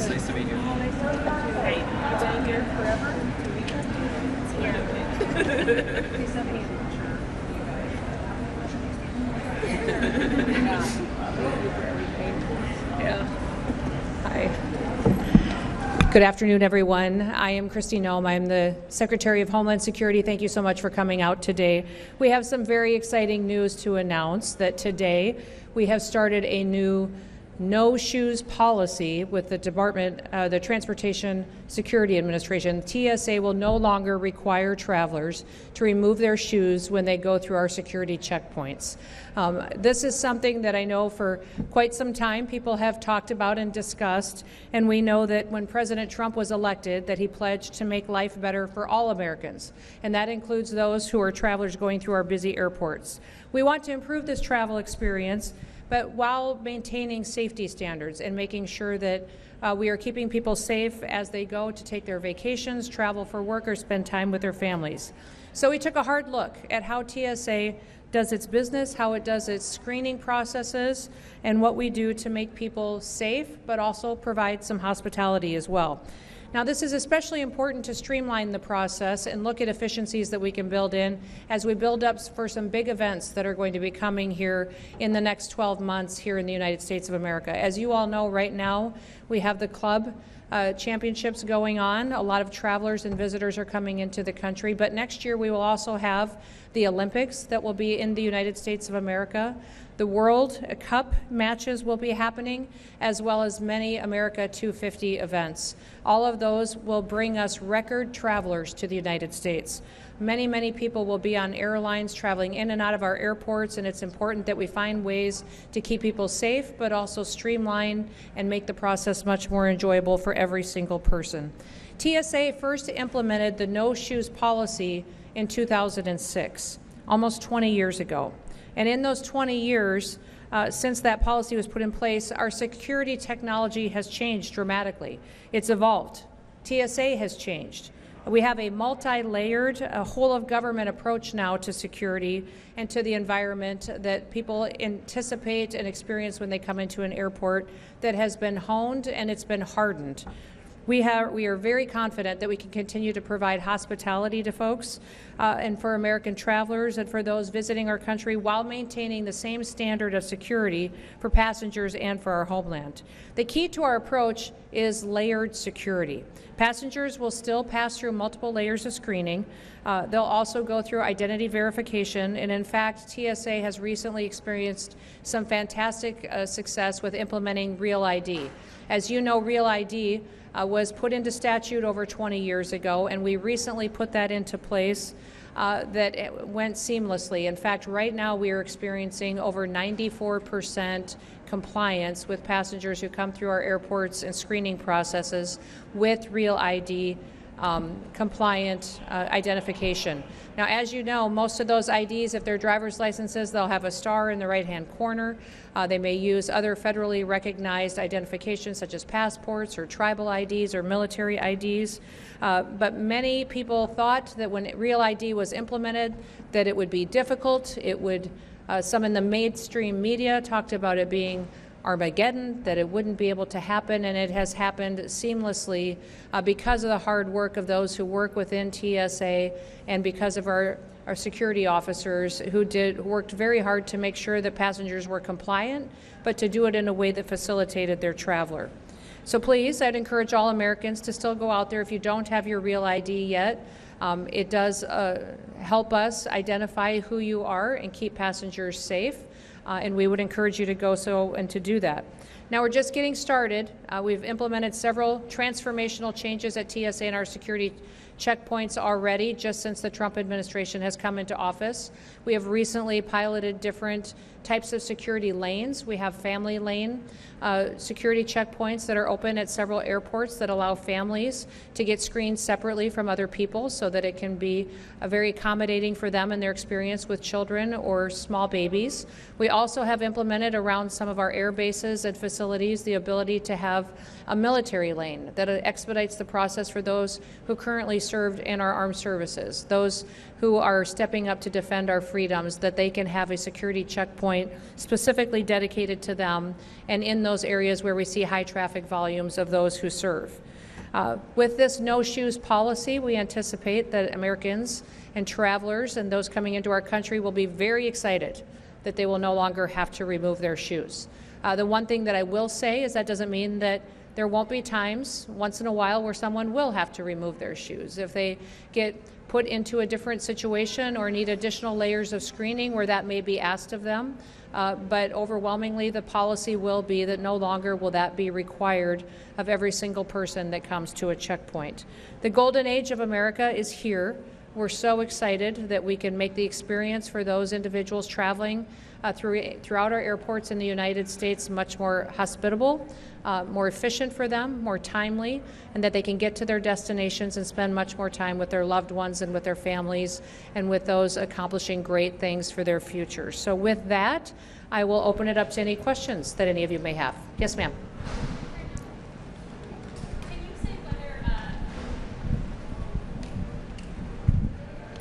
Nice to meet you. Hey, you been here forever? Yeah. Hi. Good afternoon, everyone. I am Kristi Noem. I'm the Secretary of Homeland Security. Thank you so much for coming out today. We have some very exciting news to announce that today we have started a new no shoes policy with the Department, the Transportation Security Administration. TSA will no longer require travelers to remove their shoes when they go through our security checkpoints. This is something that I know for quite some time people have talked about and discussed, and we know that when President Trump was elected that he pledged to make life better for all Americans, and that includes those who are travelers going through our busy airports. We want to improve this travel experience, but while maintaining safety standards and making sure that we are keeping people safe as they go to take their vacations, travel for work, or spend time with their families. So we took a hard look at how TSA does its business, how it does its screening processes, and what we do to make people safe, but also provide some hospitality as well. Now, this is especially important to streamline the process and look at efficiencies that we can build in as we build up for some big events that are going to be coming here in the next 12 months here in the United States of America. As you all know, right now we have the club championships going on. A lot of travelers and visitors are coming into the country, but next year we will also have the Olympics that will be in the United States of America. The World Cup matches will be happening, as well as many America 250 events. All of those will bring us record travelers to the United States. Many, many people will be on airlines traveling in and out of our airports, and it's important that we find ways to keep people safe, but also streamline and make the process much more enjoyable for every single person. TSA first implemented the no shoes policy in 2006, almost 20 years ago. And in those 20 years, since that policy was put in place, our security technology has changed dramatically. It's evolved. TSA has changed. We have a multi-layered, whole-of-government approach now to security and to the environment that people anticipate and experience when they come into an airport that has been honed and it's been hardened. We are very confident that we can continue to provide hospitality to folks and for American travelers and for those visiting our country while maintaining the same standard of security for passengers and for our homeland. The key to our approach is layered security. Passengers will still pass through multiple layers of screening. They'll also go through identity verification, and in fact, TSA has recently experienced some fantastic success with implementing Real ID. As you know, Real ID was put into statute over 20 years ago, and we recently put that into place that it went seamlessly. In fact, right now we are experiencing over 94% compliance with passengers who come through our airports and screening processes with Real ID compliant identification. Now, as you know, most of those IDs, if they're driver's licenses, they'll have a star in the right-hand corner. They may use other federally recognized identifications such as passports or tribal IDs or military IDs. But many people thought that when Real ID was implemented that it would be difficult. It would, some in the mainstream media talked about it being Armageddon, that it wouldn't be able to happen, and it has happened seamlessly because of the hard work of those who work within TSA and because of our security officers who worked very hard to make sure that passengers were compliant, but to do it in a way that facilitated their traveler. So please, I'd encourage all Americans to still go out there if you don't have your Real ID yet. It does help us identify who you are and keep passengers safe. And we would encourage you to go so and to do that. Now, we're just getting started. We've implemented several transformational changes at TSA and our security checkpoints already just since the Trump administration has come into office. We have recently piloted different types of security lanes. We have family lane security checkpoints that are open at several airports that allow families to get screened separately from other people so that it can be very accommodating for them and their experience with children or small babies. We also have implemented around some of our air bases and facilities facilities the ability to have a military lane that expedites the process for those who currently served in our armed services, those who are stepping up to defend our freedoms, that they can have a security checkpoint specifically dedicated to them and in those areas where we see high traffic volumes of those who serve. With this no shoes policy, we anticipate that Americans and travelers and those coming into our country will be very excited that they will no longer have to remove their shoes. The one thing that I will say is that doesn't mean that there won't be times once in a while where someone will have to remove their shoes. If they get put into a different situation or need additional layers of screening where that may be asked of them. But overwhelmingly, the policy will be that no longer will that be required of every single person that comes to a checkpoint. The golden age of America is here. We're so excited that we can make the experience for those individuals traveling throughout our airports in the United States much more hospitable, more efficient for them, more timely, and that they can get to their destinations and spend much more time with their loved ones and with their families and with those accomplishing great things for their future. So with that, I will open it up to any questions that any of you may have. Yes, ma'am.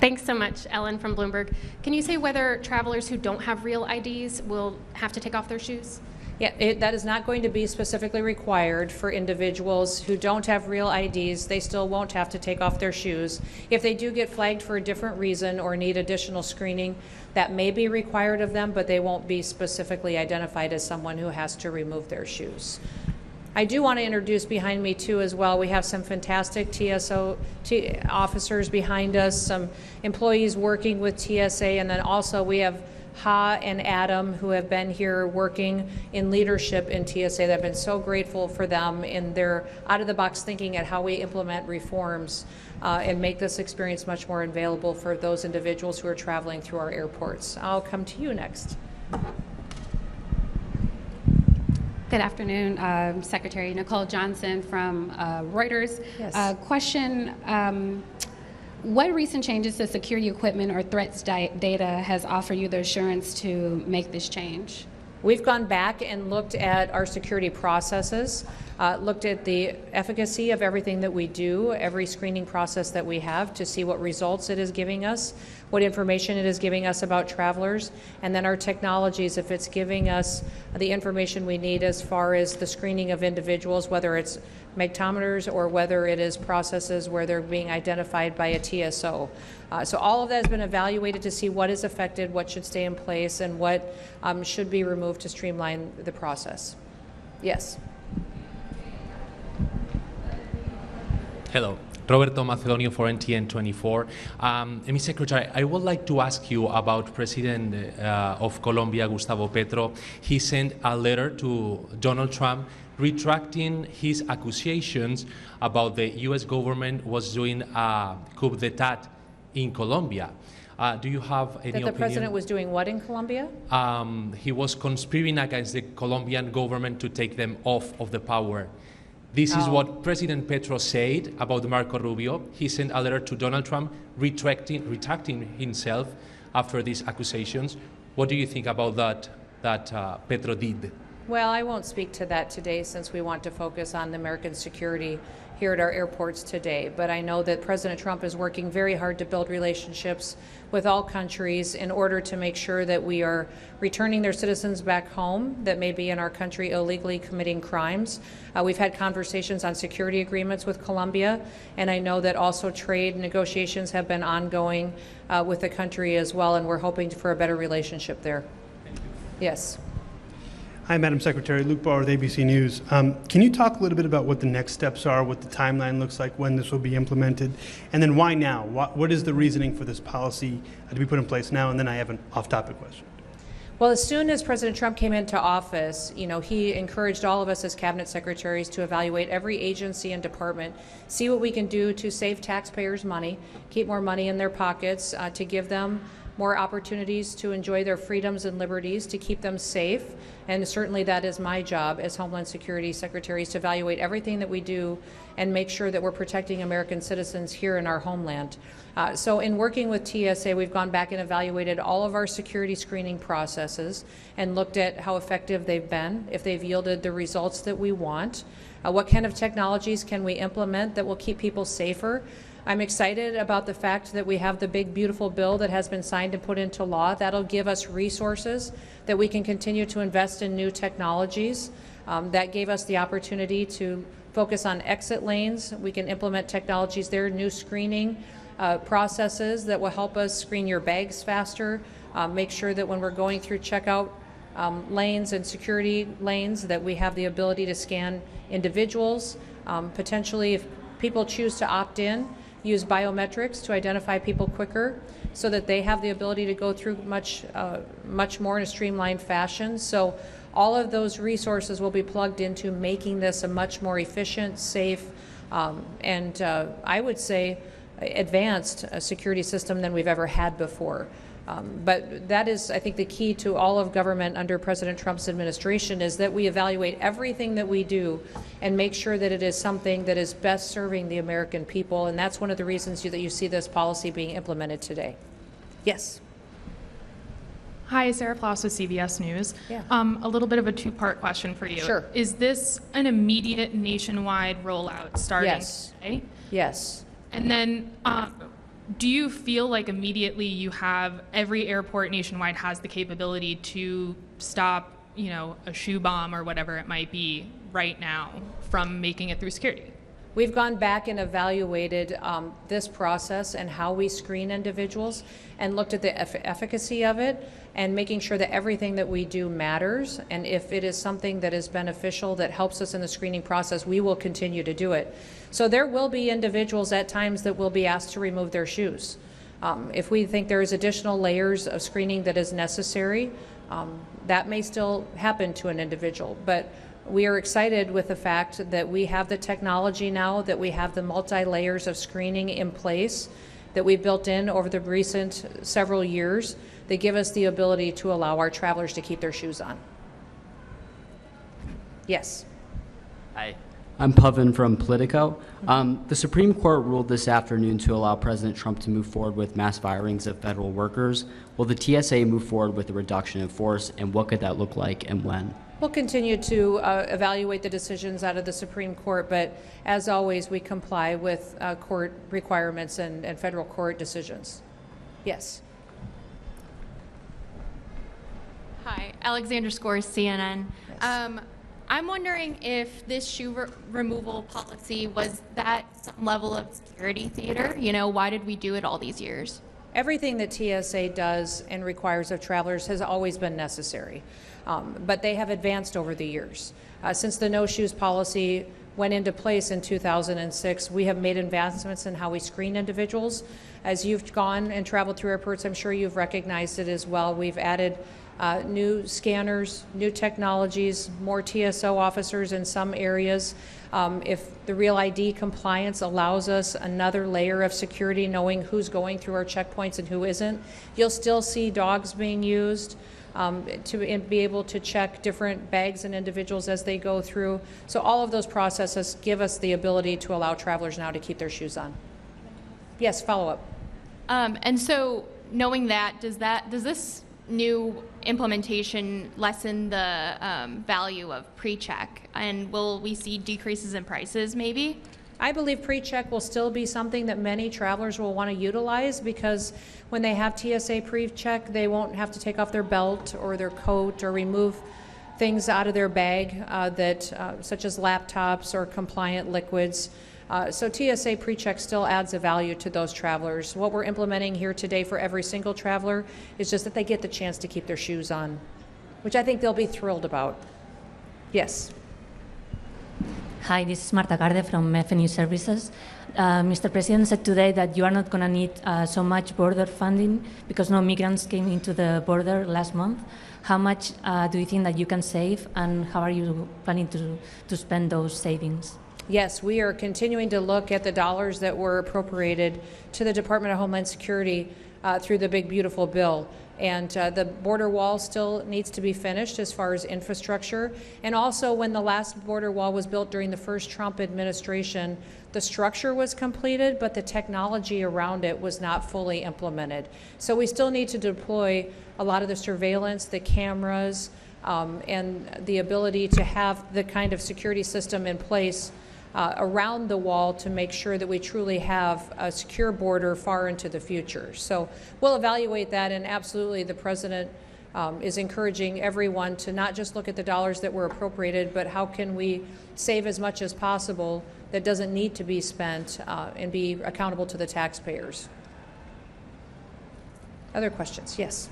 Thanks so much, Ellen from Bloomberg. Can you say whether travelers who don't have real IDs will have to take off their shoes? Yeah, that is not going to be specifically required for individuals who don't have real IDs. They still won't have to take off their shoes. If they do get flagged for a different reason or need additional screening, that may be required of them, but they won't be specifically identified as someone who has to remove their shoes. I do want to introduce behind me too as well. We have some fantastic TSA officers behind us, some employees working with TSA, and then also we have Ha and Adam who have been here working in leadership in TSA. That I've been so grateful for them in their out-of-the-box thinking at how we implement reforms and make this experience much more available for those individuals who are traveling through our airports. I'll come to you next. Good afternoon, Secretary Nicole Johnson from Reuters. Yes. Question, what recent changes to security equipment or threats data has offered you the assurance to make this change? We've gone back and looked at our security processes, looked at the efficacy of everything that we do, every screening process that we have to see what results it is giving us, what information it is giving us about travelers, and then our technologies, if it's giving us the information we need as far as the screening of individuals, whether it's magnetometers or whether it is processes where they're being identified by a TSO. So all of that has been evaluated to see what is affected, what should stay in place, and what should be removed to streamline the process. Yes. Hello. Roberto Macedonio for NTN 24. Ms. Secretary, I would like to ask you about President of Colombia, Gustavo Petro. He sent a letter to Donald Trump retracting his accusations about the U.S. government was doing a coup d'etat in Colombia. Do you have any opinion? That the president was doing what in Colombia? He was conspiring against the Colombian government to take them off of the power. This is what President Petro said about Marco Rubio. He sent a letter to Donald Trump retracting himself after these accusations. What do you think about that Petro did? Well, I won't speak to that today since we want to focus on the American security here at our airports today. But I know that President Trump is working very hard to build relationships with all countries in order to make sure that we are returning their citizens back home that may be in our country illegally committing crimes. We've had conversations on security agreements with Colombia, and I know that also trade negotiations have been ongoing with the country as well, and we're hoping for a better relationship there. Yes. Hi, Madam Secretary. Luke Bauer with ABC News. Can you talk a little bit about what the next steps are, what the timeline looks like, when this will be implemented, and then why now? What is the reasoning for this policy to be put in place now? And then I have an off-topic question. Well, as soon as President Trump came into office, he encouraged all of us as cabinet secretaries to evaluate every agency and department, see what we can do to save taxpayers money, keep more money in their pockets, to give them more opportunities to enjoy their freedoms and liberties, to keep them safe. And certainly that is my job as Homeland Security Secretary, is to evaluate everything that we do and make sure that we're protecting American citizens here in our homeland. So in working with TSA, we've gone back and evaluated all of our security screening processes and looked at how effective they've been, if they've yielded the results that we want, what kind of technologies can we implement that will keep people safer. I'm excited about the fact that we have the big, beautiful bill that has been signed and put into law. That'll give us resources that we can continue to invest in new technologies. That gave us the opportunity to focus on exit lanes. We can implement technologies there, new screening processes that will help us screen your bags faster, make sure that when we're going through checkout lanes and security lanes that we have the ability to scan individuals. Potentially, if people choose to opt in, use biometrics to identify people quicker so that they have the ability to go through much more in a streamlined fashion. So all of those resources will be plugged into making this a much more efficient, safe, and I would say advanced security system than we've ever had before. But that is, I think, the key to all of government under President Trump's administration, is that we evaluate everything that we do and make sure that it is something that is best serving the American people. And that's one of the reasons that you see this policy being implemented today. Yes. Hi, Sarah Ploss with CBS News. Yeah. A little bit of a two-part question for you. Sure. Is this an immediate nationwide rollout starting today? Yes. And then do you feel like immediately you have every airport nationwide has the capability to stop, a shoe bomb or whatever it might be right now from making it through security? We've gone back and evaluated this process and how we screen individuals and looked at the efficacy of it and making sure that everything that we do matters. And if it is something that is beneficial, that helps us in the screening process, we will continue to do it. So there will be individuals at times that will be asked to remove their shoes. If we think there is additional layers of screening that is necessary, that may still happen to an individual. But we are excited with the fact that we have the technology now, that we have the multi-layers of screening in place that we've built in over the recent several years that give us the ability to allow our travelers to keep their shoes on. Yes. Hi. I'm Pavan from Politico. The Supreme Court ruled this afternoon to allow President Trump to move forward with mass firings of federal workers. Will the TSA move forward with a reduction in force, and what could that look like and when? We'll continue to evaluate the decisions out of the Supreme Court, but as always, we comply with court requirements and federal court decisions. Yes. Hi, Alexandra Scores, CNN. Yes. I'm wondering if this shoe removal policy, was that some level of security theater? Why did we do it all these years? Everything that TSA does and requires of travelers has always been necessary, but they have advanced over the years. Since the no-shoes policy went into place in 2006, we have made advancements in how we screen individuals. As you've gone and traveled through airports, I'm sure you've recognized it as well. We've added new scanners, new technologies, more TSO officers in some areas. If the Real ID compliance allows us another layer of security, knowing who's going through our checkpoints and who isn't, you'll still see dogs being used to be able to check different bags and individuals as they go through. So all of those processes give us the ability to allow travelers now to keep their shoes on. Yes, follow up. And so knowing that, does this new implementation lessen the value of pre-check, and will we see decreases in prices maybe? I believe pre-check will still be something that many travelers will want to utilize, because when they have TSA pre-check, they won't have to take off their belt or their coat or remove things out of their bag such as laptops or compliant liquids. So TSA pre-check still adds a value to those travelers. What we're implementing here today for every single traveler is just that they get the chance to keep their shoes on, which I think they'll be thrilled about. Yes. Hi, this is Marta Garde from FNU Services. Mr. President said today that you are not going to need so much border funding because no migrants came into the border last month. How much do you think that you can save, and how are you planning to spend those savings? Yes, we are continuing to look at the dollars that were appropriated to the Department of Homeland Security through the big beautiful bill. And the border wall still needs to be finished as far as infrastructure. And also, when the last border wall was built during the first Trump administration, the structure was completed, but the technology around it was not fully implemented. So we still need to deploy a lot of the surveillance, the cameras, and the ability to have the kind of security system in place around the wall to make sure that we truly have a secure border far into the future. So we'll evaluate that, and absolutely the President is encouraging everyone to not just look at the dollars that were appropriated, but how can we save as much as possible that doesn't need to be spent and be accountable to the taxpayers. Other questions? Yes.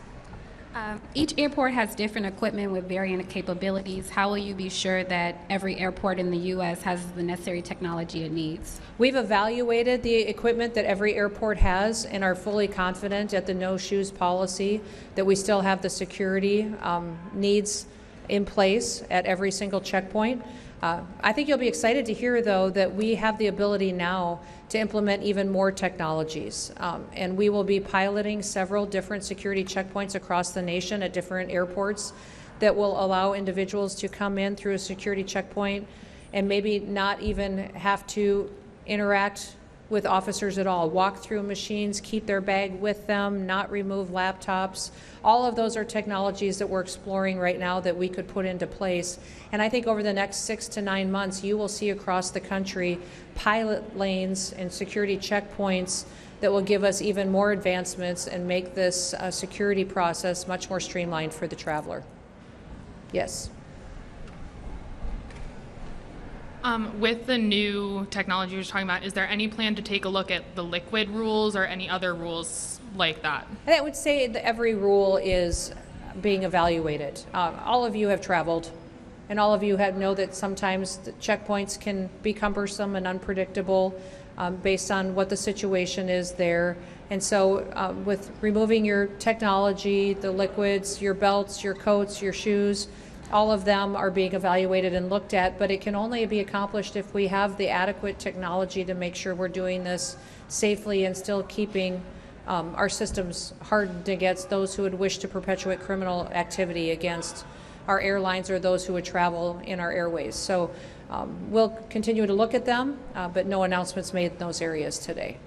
Each airport has different equipment with varying capabilities. How will you be sure that every airport in the U.S. has the necessary technology it needs? We've evaluated the equipment that every airport has and are fully confident at the no shoes policy that we still have the security needs in place at every single checkpoint. I think you'll be excited to hear, though, that we have the ability now to implement even more technologies. And we will be piloting several different security checkpoints across the nation at different airports that will allow individuals to come in through a security checkpoint and maybe not even have to interact with officers at all, walk through machines, keep their bag with them, not remove laptops. All of those are technologies that we're exploring right now that we could put into place. And I think over the next 6 to 9 months, you will see across the country pilot lanes and security checkpoints that will give us even more advancements and make this security process much more streamlined for the traveler. Yes. With the new technology you're talking about, is there any plan to take a look at the liquid rules or any other rules like that? I would say that every rule is being evaluated. All of you have traveled, and all of you know that sometimes the checkpoints can be cumbersome and unpredictable based on what the situation is there. And so with removing your technology, the liquids, your belts, your coats, your shoes, all of them are being evaluated and looked at, but it can only be accomplished if we have the adequate technology to make sure we're doing this safely and still keeping our systems hardened against those who would wish to perpetuate criminal activity against our airlines or those who would travel in our airways. So we'll continue to look at them, but no announcements made in those areas today.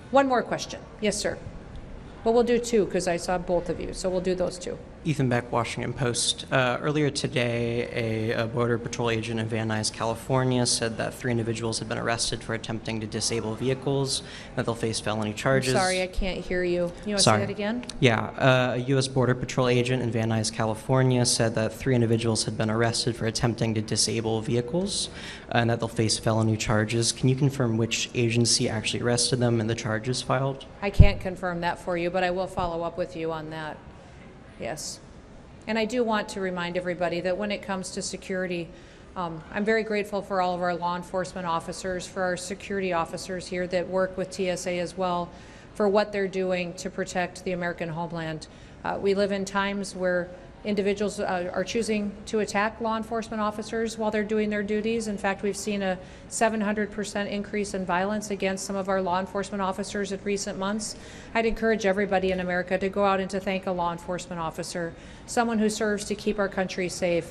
One more question. Yes, sir. Well, we'll do two because I saw both of you, so we'll do those two. Ethan Beck, Washington Post. Earlier today, a Border Patrol agent in Van Nuys, California, said that 3 individuals had been arrested for attempting to disable vehicles, that they'll face felony charges. I'm sorry, I can't hear you. You want to say that again? Yeah. A U.S. Border Patrol agent in Van Nuys, California, said that 3 individuals had been arrested for attempting to disable vehicles and that they'll face felony charges. Can you confirm which agency actually arrested them and the charges filed? I can't confirm that for you, but I will follow up with you on that. Yes. And I do want to remind everybody that when it comes to security, I'm very grateful for all of our law enforcement officers, for our security officers here that work with TSA as well, for what they're doing to protect the American homeland. We live in times where individuals are choosing to attack law enforcement officers while they're doing their duties. In fact, we've seen a 700% increase in violence against some of our law enforcement officers in recent months. I'd encourage everybody in America to go out and to thank a law enforcement officer, someone who serves to keep our country safe.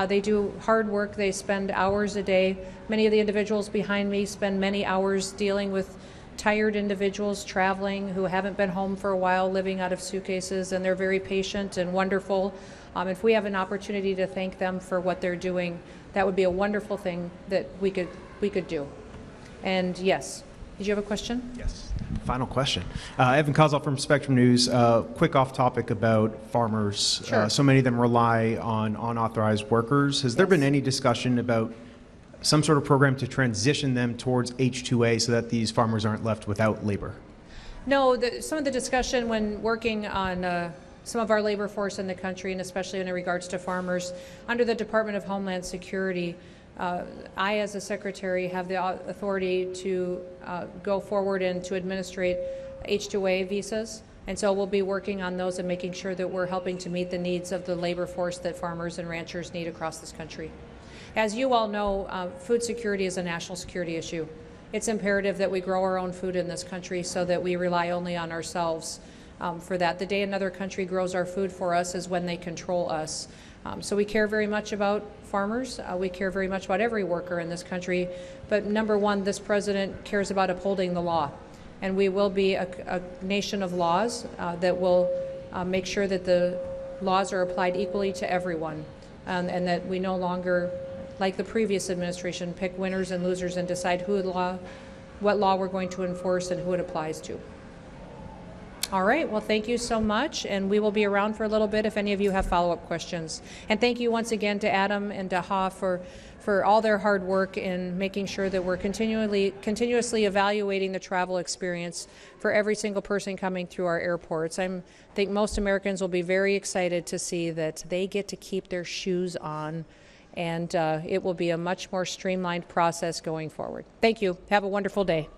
They do hard work. They spend hours a day. Many of the individuals behind me spend many hours dealing with tired individuals traveling who haven't been home for a while, living out of suitcases, and they're very patient and wonderful. If we have an opportunity to thank them for what they're doing, that would be a wonderful thing that we could do. And yes, did you have a question? Yes. Final question. Evan Kozloff from Spectrum News. Quick off topic about farmers. Sure. So many of them rely on unauthorized workers. Has there been any discussion about some sort of program to transition them towards H-2A so that these farmers aren't left without labor? No, some of the discussion when working on some of our labor force in the country, and especially in regards to farmers, under the Department of Homeland Security, I, as a secretary, have the authority to go forward and to administrate H-2A visas. And so we'll be working on those and making sure that we're helping to meet the needs of the labor force that farmers and ranchers need across this country. As you all know, food security is a national security issue. it's imperative that we grow our own food in this country so that we rely only on ourselves for that. The day another country grows our food for us is when they control us. So we care very much about farmers. We care very much about every worker in this country. But number one, this president cares about upholding the law. And we will be a nation of laws that will make sure that the laws are applied equally to everyone. And that we no longer, like the previous administration, pick winners and losers and decide what law we're going to enforce and who it applies to. All right, well, thank you so much, and we will be around for a little bit if any of you have follow-up questions. And thank you once again to Adam and to Ha for all their hard work in making sure that we're continuously evaluating the travel experience for every single person coming through our airports. I think most Americans will be very excited to see that they get to keep their shoes on, and it will be a much more streamlined process going forward. Thank you. Have a wonderful day.